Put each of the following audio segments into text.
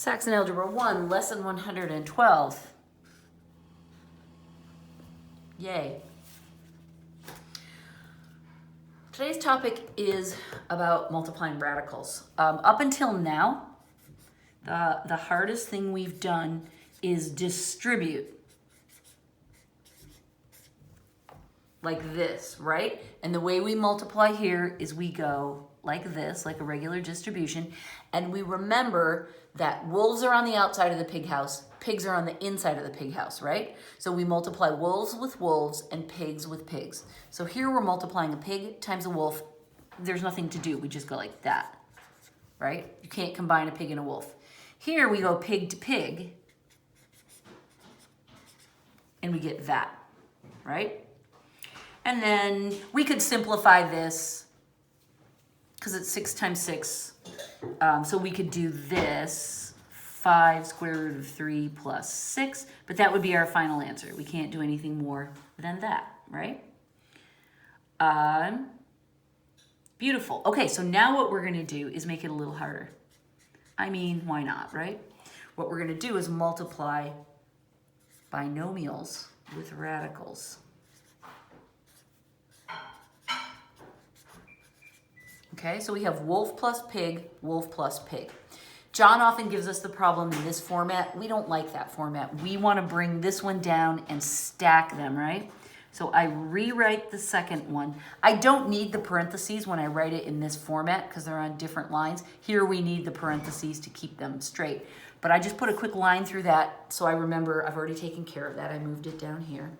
Saxon Algebra 1, Lesson 112. Yay. Today's topic is about multiplying radicals. Up until now, the hardest thing we've done is distribute. Like this, right? And the way we multiply here is we go like this, like a regular distribution, and we remember that wolves are on the outside of the pig house, pigs are on the inside of the pig house, right? So we multiply wolves with wolves and pigs with pigs. So here we're multiplying a pig times a wolf. There's nothing to do, we just go like that, right? You can't combine a pig and a wolf. Here we go pig to pig, and we get that, right? And then we could simplify this because it's 6 times 6. So we could do this, 5 square root of 3 plus 6, but that would be our final answer. We can't do anything more than that, right? Beautiful. Okay, so now what we're gonna do is make it a little harder. I mean, why not, right? What we're gonna do is multiply binomials with radicals. Okay, so we have wolf plus pig, wolf plus pig. John often gives us the problem in this format. We don't like that format. We want to bring this one down and stack them, right? So I rewrite the second one. I don't need the parentheses when I write it in this format because they're on different lines. Here we need the parentheses to keep them straight. But I just put a quick line through that so I remember I've already taken care of that. I moved it down here.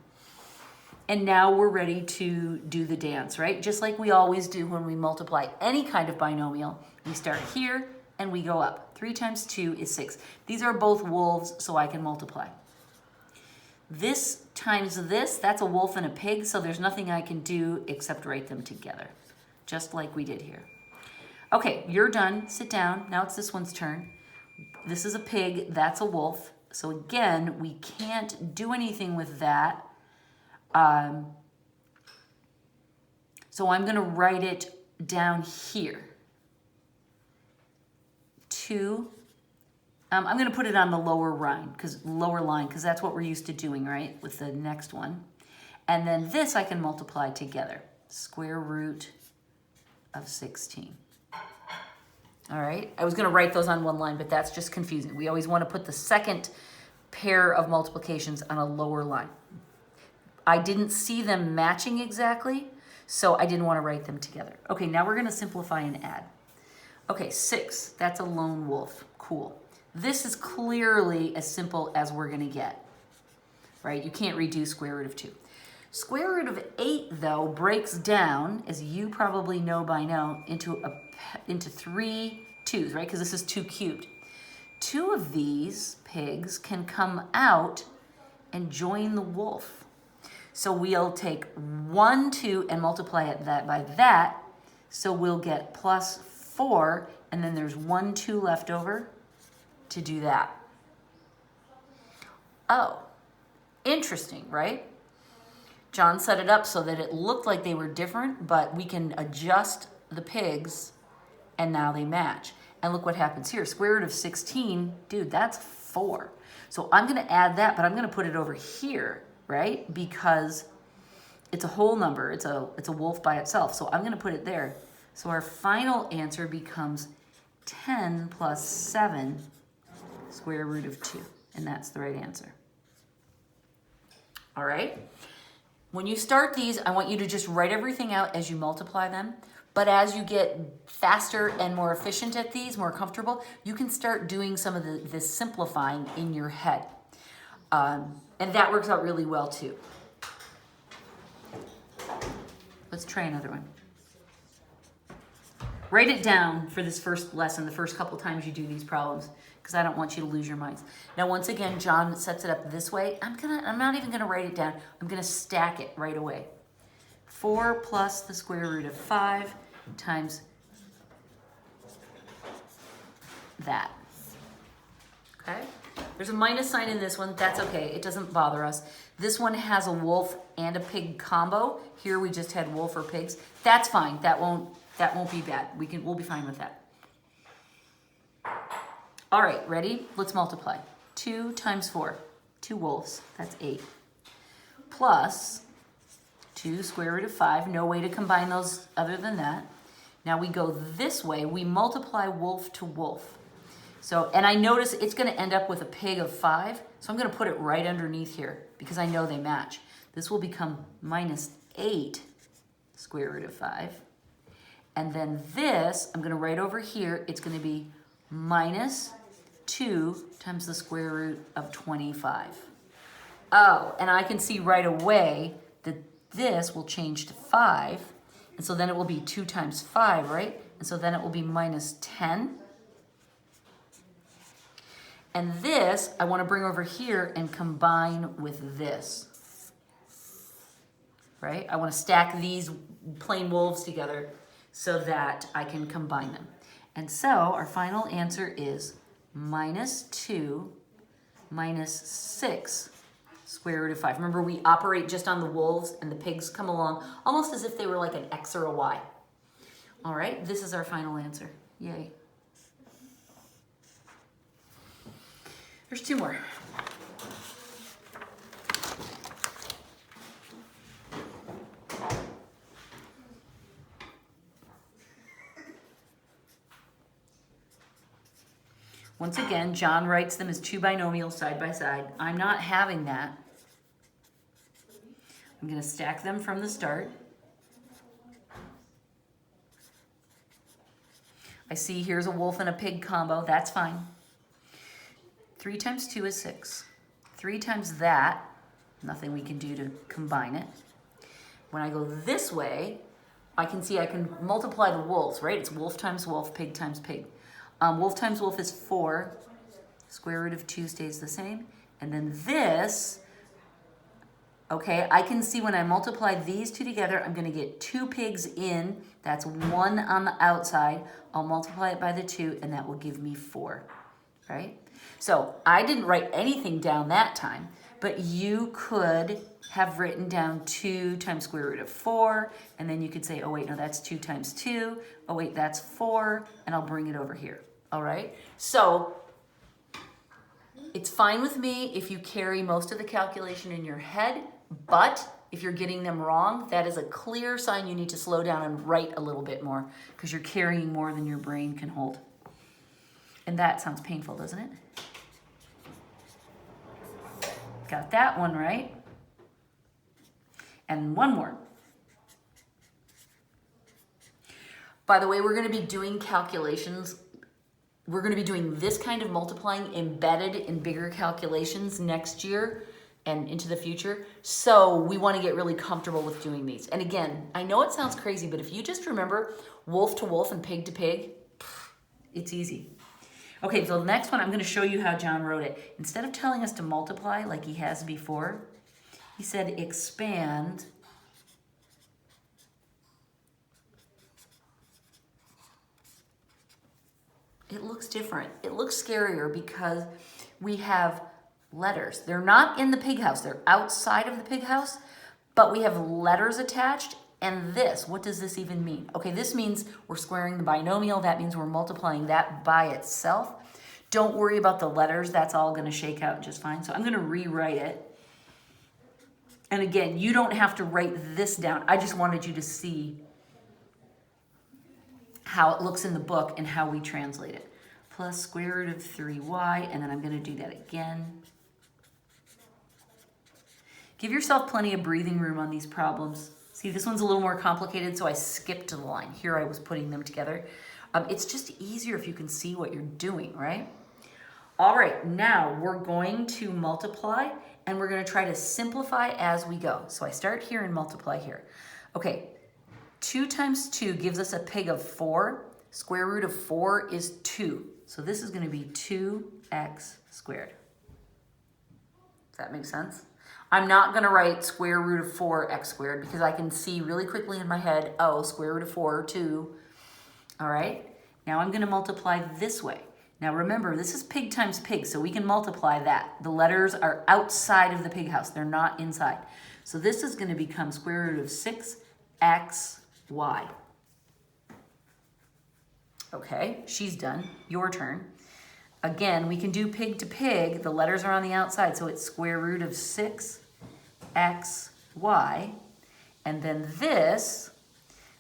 And now we're ready to do the dance, right? Just like we always do when we multiply any kind of binomial. We start here and we go up. 3 times 2 is 6. These are both wolves, so I can multiply. This times this, that's a wolf and a pig, so there's nothing I can do except write them together, just like we did here. Okay, you're done. Sit down. Now it's this one's turn. This is a pig, that's a wolf. So again, we can't do anything with that. So I'm going to write it down here. 2. I'm going to put it on the lower line because that's what we're used to doing, right? With the next one. And then this I can multiply together. Square root of 16. All right. I was going to write those on one line, but that's just confusing. We always want to put the second pair of multiplications on a lower line. I didn't see them matching exactly, so I didn't want to write them together. Okay, now we're going to simplify and add. Okay, 6, that's a lone wolf. Cool. This is clearly as simple as we're going to get, right? You can't reduce square root of 2. Square root of 8, though, breaks down, as you probably know by now, into 3 2's, right? Because this is 2 cubed. 2 of these pigs can come out and join the wolf. So we'll take 1, 2 and multiply it by that. So we'll get plus 4, and then there's 1, 2 left over to do that. Oh, interesting, right? John set it up so that it looked like they were different, but we can adjust the pigs, and now they match. And look what happens here. Square root of 16, dude, that's 4. So I'm going to add that, but I'm going to put it over here, right? Because it's a whole number. It's a wolf by itself. So I'm going to put it there. So our final answer becomes 10 plus 7 square root of 2. And that's the right answer. All right? When you start these, I want you to just write everything out as you multiply them. But as you get faster and more efficient at these, more comfortable, you can start doing some of this simplifying in your head. And that works out really well too. Let's try another one. Write it down for this first lesson, the first couple times you do these problems, because I don't want you to lose your minds. Now, once again, John sets it up this way. I'm not even gonna write it down. I'm gonna stack it right away. 4 plus the square root of 5 times that. Okay? There's a minus sign in this one. That's okay. It doesn't bother us. This one has a wolf and a pig combo. Here we just had wolf or pigs. That's fine. That won't be bad. We'll be fine with that. All right, ready? Let's multiply. 2 times 4, 2 wolves, that's 8. Plus 2 square root of 5, no way to combine those other than that. Now we go this way, we multiply wolf to wolf. So, and I notice it's gonna end up with a pig of 5, so I'm gonna put it right underneath here because I know they match. This will become minus 8 square root of 5. And then this, I'm gonna write over here, it's gonna be minus 2 times the square root of 25. Oh, and I can see right away that this will change to 5. And so then it will be 2 times 5, right? And so then it will be minus 10. And this, I want to bring over here and combine with this, right? I want to stack these plain wolves together so that I can combine them. And so our final answer is minus 2 minus 6 square root of 5. Remember, we operate just on the wolves and the pigs come along almost as if they were like an X or a Y. All right, this is our final answer. Yay. There's 2 more. Once again, John writes them as 2 binomials side by side. I'm not having that. I'm going to stack them from the start. I see here's a wolf and a pig combo. That's fine. 3 times 2 is 6. 3 times that, nothing we can do to combine it. When I go this way, I can see I can multiply the wolves, right? It's wolf times wolf, pig times pig. Wolf times wolf is 4. Square root of 2 stays the same. And then this, okay, I can see when I multiply these 2 together, I'm going to get 2 pigs in. That's 1 on the outside. I'll multiply it by the 2, and that will give me 4, right? So I didn't write anything down that time, but you could have written down 2 times square root of 4, and then you could say, oh wait, no, that's 2 times 2. Oh wait, that's 4, and I'll bring it over here. All right? So it's fine with me if you carry most of the calculation in your head, but if you're getting them wrong, that is a clear sign you need to slow down and write a little bit more because you're carrying more than your brain can hold. And that sounds painful, doesn't it? Got that one right. And one more. By the way, we're going to be doing calculations. We're going to be doing this kind of multiplying embedded in bigger calculations next year and into the future. So we want to get really comfortable with doing these. And again, I know it sounds crazy, but if you just remember wolf to wolf and pig to pig, it's easy. Okay, so the next one, I'm going to show you how John wrote it. Instead of telling us to multiply like he has before, he said expand it looks different. It looks scarier because we have letters. They're not in the pig house. They're outside of the pig house, but we have letters attached. And this, what does this even mean? Okay, this means we're squaring the binomial. That means we're multiplying that by itself. Don't worry about the letters. That's all going to shake out just fine. So I'm going to rewrite it. And again, you don't have to write this down. I just wanted you to see how it looks in the book and how we translate it. Plus square root of 3y, and then I'm going to do that again. Give yourself plenty of breathing room on these problems. See, this one's a little more complicated, so I skipped a line. Here I was putting them together. It's just easier if you can see what you're doing, right? All right, now we're going to multiply, and we're going to try to simplify as we go. So I start here and multiply here. Okay, 2 times 2 gives us a pig of 4. Square root of 4 is 2. So this is going to be 2x squared. Does that make sense? I'm not going to write square root of 4x squared because I can see really quickly in my head, oh, square root of 4, 2. All right, now I'm going to multiply this way. Now remember, this is pig times pig, so we can multiply that. The letters are outside of the pig house. They're not inside. So this is going to become square root of 6xy. Okay, she's done. Your turn. Again, we can do pig to pig. The letters are on the outside, so it's square root of 6xy. And then this,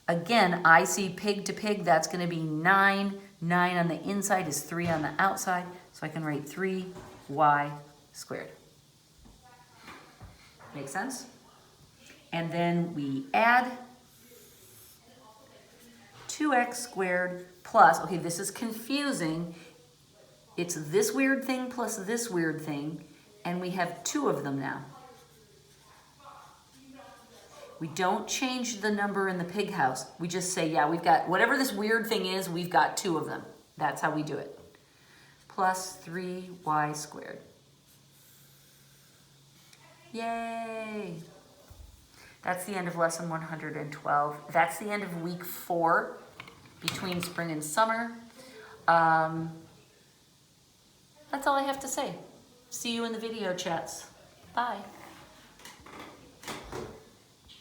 again, I see pig to pig, that's gonna be 9. 9 on the inside is 3 on the outside, so I can write 3y squared. Make sense? And then we add 2x squared plus, okay, this is confusing. It's this weird thing plus this weird thing, and we have 2 of them now. We don't change the number in the pig house. We just say, yeah, we've got, whatever this weird thing is, we've got 2 of them. That's how we do it. Plus 3y squared. Yay! That's the end of lesson 112. That's the end of week 4 between spring and summer. That's all I have to say. See you in the video chats. Bye.